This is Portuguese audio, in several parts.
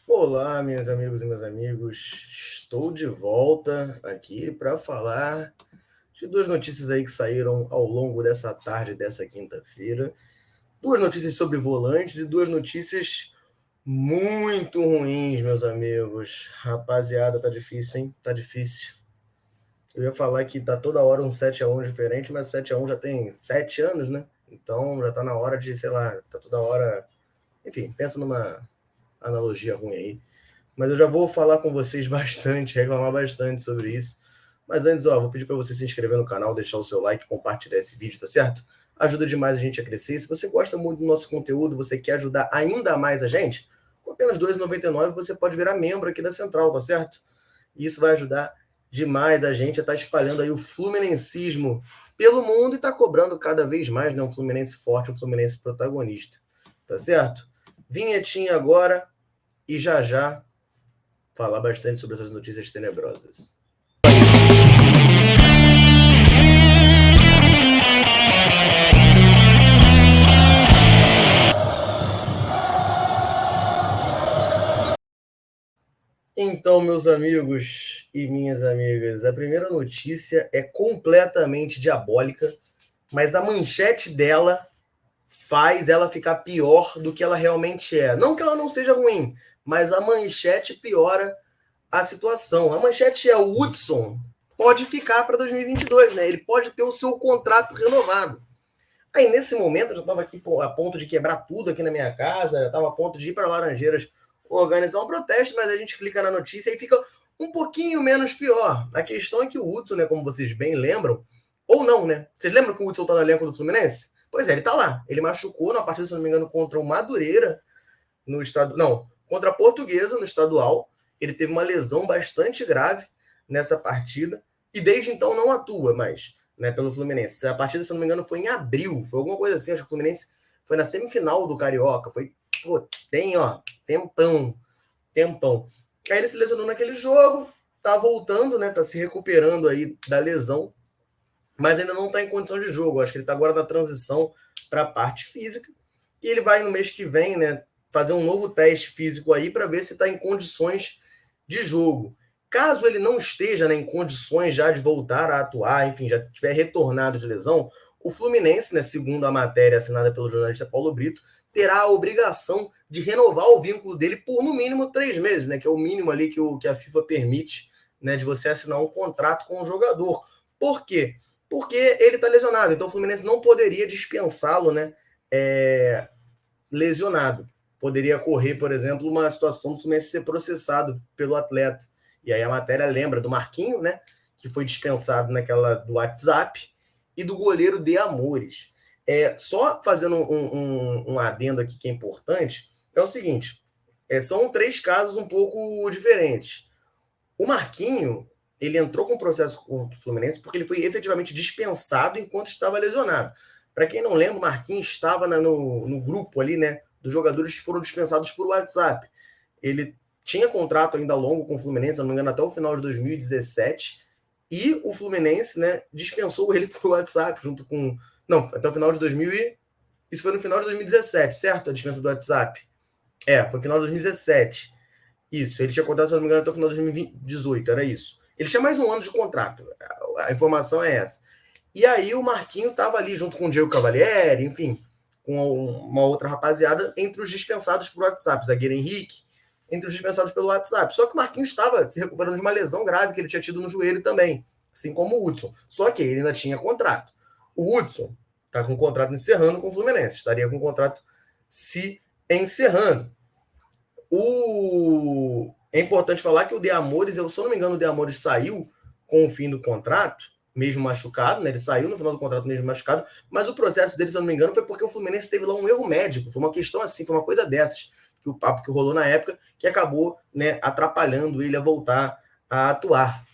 Olá, minhas amigas e meus amigos. Estou de volta aqui para falar de duas notícias aí que saíram ao longo dessa tarde dessa quinta-feira. Duas notícias sobre volantes e duas notícias muito ruins, meus amigos. Rapaziada, tá difícil, hein? Tá difícil. Eu ia falar que tá toda hora um 7-1 diferente, mas 7-1 já tem 7 anos, né? Então já tá na hora de, sei lá, tá toda hora. Enfim, pensa numa analogia ruim aí. Mas eu já vou falar com vocês bastante, reclamar bastante sobre isso. Mas antes, ó, vou pedir para você se inscrever no canal, deixar o seu like, compartilhar esse vídeo, tá certo? Ajuda demais a gente a crescer. Se você gosta muito do nosso conteúdo, você quer ajudar ainda mais a gente, com apenas R$ 2,99 você pode virar membro aqui da Central, tá certo? E isso vai ajudar demais a gente a estar espalhando aí o fluminensismo pelo mundo e tá cobrando cada vez mais, né, um Fluminense forte, um Fluminense protagonista, tá certo? Vinhetinha agora e já já falar bastante sobre essas notícias tenebrosas. Então, meus amigos e minhas amigas, a primeira notícia é completamente diabólica, mas a manchete dela faz ela ficar pior do que ela realmente é. Não que ela não seja ruim, mas a manchete piora a situação. A manchete é: o Hudson pode ficar para 2022, né? Ele pode ter o seu contrato renovado. Aí, nesse momento, eu já estava aqui a ponto de quebrar tudo aqui na minha casa, já estava a ponto de ir para Laranjeiras organizar um protesto, mas a gente clica na notícia e fica um pouquinho menos pior. A questão é que o Hudson, né, como vocês bem lembram, ou não, né? Vocês lembram que o Hudson está no elenco do Fluminense? Pois é, ele está lá. Ele machucou na partida, se não me engano, contra o Madureira, no estado. Não, contra a Portuguesa, no estadual. Ele teve uma lesão bastante grave nessa partida e desde então não atua mais, né, pelo Fluminense. A partida, se não me engano, foi em abril, foi alguma coisa assim. Acho que o Fluminense foi na semifinal do Carioca. Foi, pô, tem, ó, tempão, tempão. Aí ele se lesionou naquele jogo, tá voltando, né, tá se recuperando aí da lesão, mas ainda não tá em condição de jogo. Acho que ele tá agora na transição para a parte física e ele vai no mês que vem, né, fazer um novo teste físico aí para ver se está em condições de jogo. Caso ele não esteja, né, em condições já de voltar a atuar, enfim, já tiver retornado de lesão, o Fluminense, né, segundo a matéria assinada pelo jornalista Paulo Brito, terá a obrigação de renovar o vínculo dele por no mínimo 3 meses, né, que é o mínimo ali que a FIFA permite, né, de você assinar um contrato com o jogador. Por quê? Porque ele está lesionado, então o Fluminense não poderia dispensá-lo, né, lesionado. Poderia correr, por exemplo, uma situação do Fluminense ser processado pelo atleta. E aí a matéria lembra do Marquinho, né, que foi dispensado naquela do WhatsApp, e do goleiro De Amores. Só fazendo um adendo aqui que é importante, é o seguinte, são 3 casos um pouco diferentes. O Marquinho, ele entrou com processo contra o Fluminense porque ele foi efetivamente dispensado enquanto estava lesionado. Para quem não lembra, o Marquinhos estava no grupo ali, né, dos jogadores que foram dispensados por WhatsApp. Ele tinha contrato ainda longo com o Fluminense, se não me engano, até o final de 2017, e o Fluminense, né, dispensou ele por WhatsApp, junto com... Não, até o final de 2000 e... Isso foi no final de 2017, certo? A dispensa do WhatsApp. Foi no final de 2017. Isso, ele tinha contrato, se não me engano, até o final de 2018, era isso. Ele tinha mais um ano de contrato, a informação é essa. E aí o Marquinho estava ali junto com o Diego Cavalieri, enfim, com uma outra rapaziada, entre os dispensados por WhatsApp, zagueiro Henrique, entre os dispensados pelo WhatsApp. Só que o Marquinhos estava se recuperando de uma lesão grave que ele tinha tido no joelho também, assim como o Hudson. Só que ele ainda tinha contrato. O Hudson está com o contrato encerrando com o Fluminense, estaria com o contrato se encerrando. É importante falar que o De Amores, se eu não me engano, o De Amores saiu com o fim do contrato, mesmo machucado, né? Ele saiu no final do contrato mesmo machucado, mas o processo dele, se eu não me engano, foi porque o Fluminense teve lá um erro médico, foi uma questão assim, foi uma coisa dessas, que o papo que rolou na época, que acabou, né, atrapalhando ele a voltar a atuar.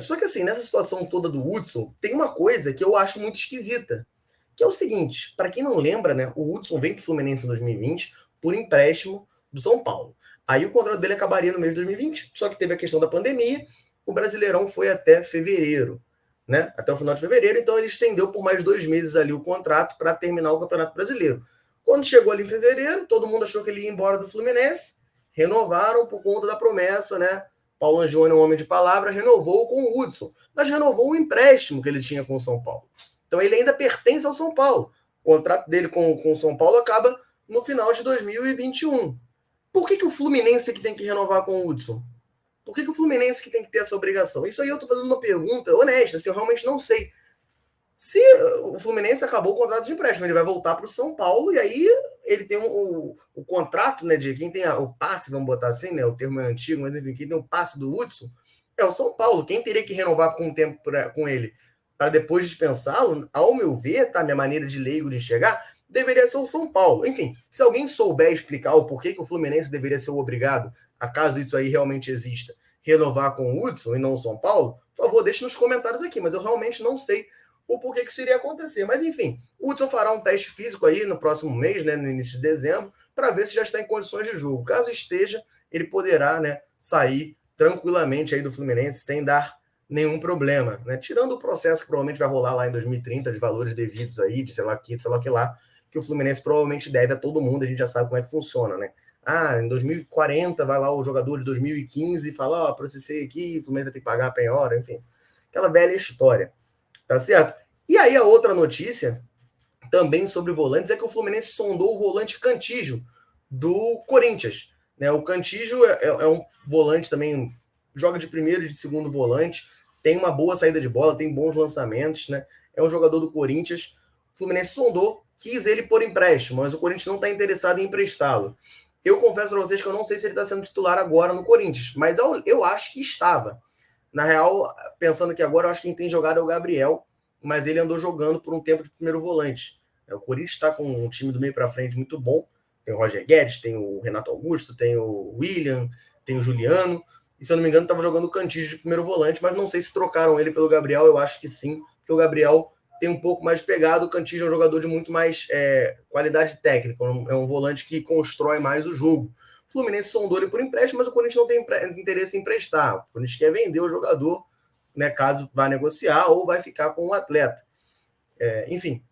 Só que assim, nessa situação toda do Hudson, tem uma coisa que eu acho muito esquisita, que é o seguinte, para quem não lembra, né, o Hudson veio para o Fluminense em 2020 por empréstimo do São Paulo. Aí o contrato dele acabaria no mês de 2020, só que teve a questão da pandemia, o Brasileirão foi até fevereiro, né? Até o final de fevereiro, então ele estendeu por mais 2 meses ali o contrato para terminar o Campeonato Brasileiro. Quando chegou ali em fevereiro, todo mundo achou que ele ia embora do Fluminense, renovaram por conta da promessa, né? Paulo Angione é um homem de palavra, renovou com o Hudson, mas renovou o empréstimo que ele tinha com o São Paulo. Então ele ainda pertence ao São Paulo. O contrato dele com o São Paulo acaba no final de 2021. Por que o Fluminense que tem que renovar com o Hudson? Por que o Fluminense que tem que ter essa obrigação? Isso aí eu estou fazendo uma pergunta honesta, assim, eu realmente não sei. Se o Fluminense acabou o contrato de empréstimo, ele vai voltar para o São Paulo e aí ele tem o contrato, né, de quem tem o passe, vamos botar assim, né, o termo é antigo, mas enfim, quem tem o passe do Hudson é o São Paulo. Quem teria que renovar com o tempo com ele para depois dispensá-lo, ao meu ver, tá, minha maneira de leigo de enxergar, deveria ser o São Paulo. Enfim, se alguém souber explicar o porquê que o Fluminense deveria ser obrigado, acaso isso aí realmente exista, renovar com o Hudson e não o São Paulo, por favor, deixe nos comentários aqui, mas eu realmente não sei o porquê que isso iria acontecer. Mas, enfim, o Hudson fará um teste físico aí no próximo mês, né, no início de dezembro, para ver se já está em condições de jogo. Caso esteja, ele poderá, né, sair tranquilamente aí do Fluminense sem dar nenhum problema, né? Tirando o processo que provavelmente vai rolar lá em 2030 de valores devidos aí, de sei lá que, sei lá que lá, que o Fluminense provavelmente deve a todo mundo, a gente já sabe como é que funciona, né? Ah, em 2040 vai lá o jogador de 2015 e fala, ó, oh, processei aqui, o Fluminense vai ter que pagar a penhora, enfim. Aquela velha história. Tá certo? E aí a outra notícia, também sobre volantes, é que o Fluminense sondou o volante Cantígio, do Corinthians. Né? O Cantígio é um volante também, joga de primeiro e de segundo volante, tem uma boa saída de bola, tem bons lançamentos, né? É um jogador do Corinthians. O Fluminense sondou, quis ele por empréstimo, mas o Corinthians não está interessado em emprestá-lo. Eu confesso para vocês que eu não sei se ele está sendo titular agora no Corinthians, mas eu acho que estava. Na real, pensando que agora, eu acho que quem tem jogado é o Gabriel, mas ele andou jogando por um tempo de primeiro volante. O Corinthians está com um time do meio para frente muito bom. Tem o Roger Guedes, tem o Renato Augusto, tem o William, tem o Juliano. E se eu não me engano, estava jogando o Cantígio de primeiro volante, mas não sei se trocaram ele pelo Gabriel. Eu acho que sim, porque o Gabriel tem um pouco mais pegado. O Cantígio é um jogador de muito mais qualidade técnica. É um volante que constrói mais o jogo. O Fluminense sondou ele por empréstimo, mas o Corinthians não tem interesse em emprestar. O Corinthians quer vender o jogador, né, caso vá negociar ou vai ficar com o atleta. Enfim,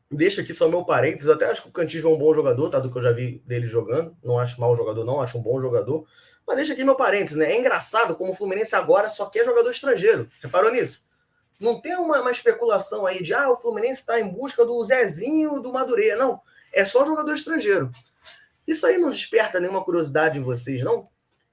deixa aqui só meu parênteses. Até acho que o Cantígio é um bom jogador, tá? Do que eu já vi dele jogando. Não acho mau jogador, não. Acho um bom jogador. Mas deixa aqui meu parênteses, né? É engraçado como o Fluminense agora só quer jogador estrangeiro. Reparou nisso? Não tem uma especulação aí de o Fluminense está em busca do Zezinho, do Madureira. Não. É só jogador estrangeiro. Isso aí não desperta nenhuma curiosidade em vocês, não?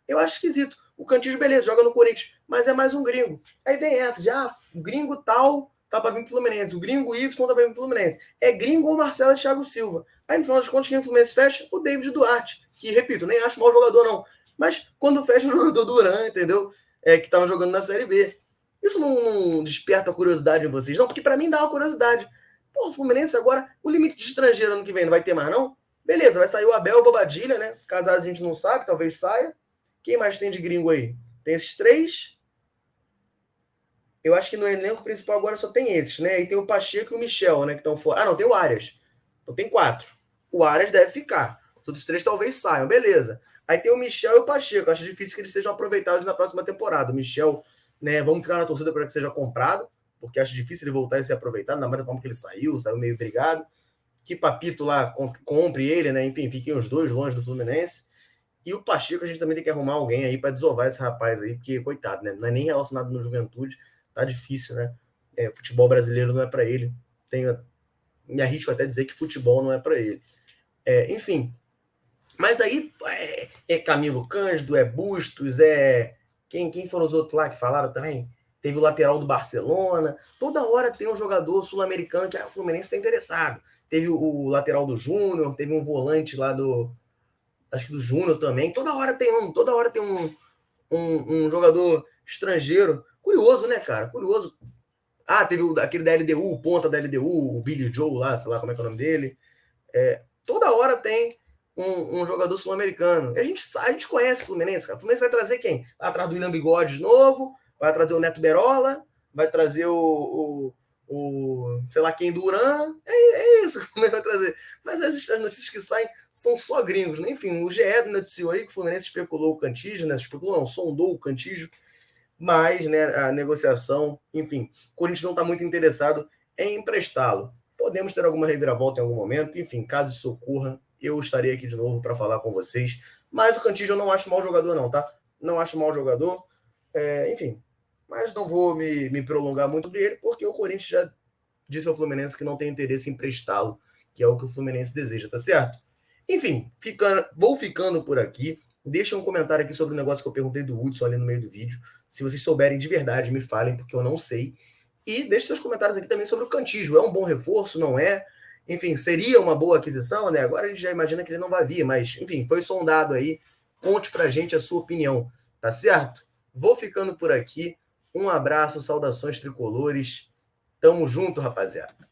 Eu acho esquisito. O Cantígio, beleza, joga no Corinthians, mas é mais um gringo. Aí vem essa, o gringo tal tá para vir pro Fluminense, o gringo Y tá para vir pro Fluminense. É gringo ou Marcelo Thiago Silva. Aí, no final das contas, quem o Fluminense fecha? O David Duarte, que, repito, nem acho mau jogador, não. Mas quando fecha o jogador Duran, entendeu? Que tava jogando na Série B. Isso não desperta curiosidade em vocês, não? Porque para mim dá uma curiosidade. Pô, o Fluminense agora, o limite de estrangeiro ano que vem não vai ter mais, não? Beleza, vai sair o Abel, o Bobadilha, né? Casados a gente não sabe, talvez saia. Quem mais tem de gringo aí? Tem esses três. Eu acho que no elenco principal agora só tem esses, né? Aí tem o Pacheco e o Michel, né? Que estão fora. Não, tem o Arias. Então tem 4. O Arias deve ficar. Os outros 3 talvez saiam, beleza. Aí tem o Michel e o Pacheco. Acho difícil que eles sejam aproveitados na próxima temporada. O Michel, né? Vamos ficar na torcida para que seja comprado, porque acho difícil ele voltar e ser aproveitado, na mesma forma que ele saiu meio brigado. Que Papito lá compre ele, né? Enfim, fiquem os dois longe do Fluminense. E o Pacheco, a gente também tem que arrumar alguém aí para desovar esse rapaz aí, porque, coitado, né? Não é nem relacionado no Juventude, tá difícil, né? Futebol brasileiro não é para ele. Me arrisco até dizer que futebol não é para ele. Enfim, mas aí Camilo Cândido, Bustos, quem foram os outros lá que falaram também? Teve o lateral do Barcelona. Toda hora tem um jogador sul-americano que o Fluminense está interessado. Teve o lateral do Júnior, teve um volante lá acho que do Júnior também. Toda hora tem um jogador estrangeiro. Curioso, né, cara? Curioso. Teve aquele da LDU, o ponta da LDU, o Billy Joe lá, sei lá como é que é o nome dele. Toda hora tem um jogador sul-americano. A gente conhece o Fluminense, cara. O Fluminense vai trazer quem? Vai atrás do William Bigode de novo, vai trazer o Neto Berola, vai trazer o sei lá quem, Duran. É isso que o Fluminense vai trazer. Mas as notícias que saem são só gringos, né? Enfim, o GE noticiou aí que o Fluminense especulou o Cantígio, né? Sondou o Cantígio, mas, né, a negociação, enfim, o Corinthians não está muito interessado em emprestá-lo. Podemos ter alguma reviravolta em algum momento, enfim, caso isso ocorra, eu estarei aqui de novo para falar com vocês Mas o Cantillo eu não acho mau jogador, não, tá? Não acho mau jogador. Enfim, mas não vou me prolongar muito sobre ele, porque o Corinthians já disse ao Fluminense que não tem interesse em emprestá-lo, que é o que o Fluminense deseja, tá certo? Enfim, vou ficando por aqui. Deixa um comentário aqui sobre o negócio que eu perguntei do Hudson ali no meio do vídeo. Se vocês souberem de verdade, me falem, porque eu não sei. E deixe seus comentários aqui também sobre o Cantillo. É um bom reforço, não é? Enfim, seria uma boa aquisição, né? Agora a gente já imagina que ele não vai vir, mas, enfim, foi sondado aí. Conte pra gente a sua opinião, tá certo? Vou ficando por aqui. Um abraço, saudações tricolores. Tamo junto, rapaziada.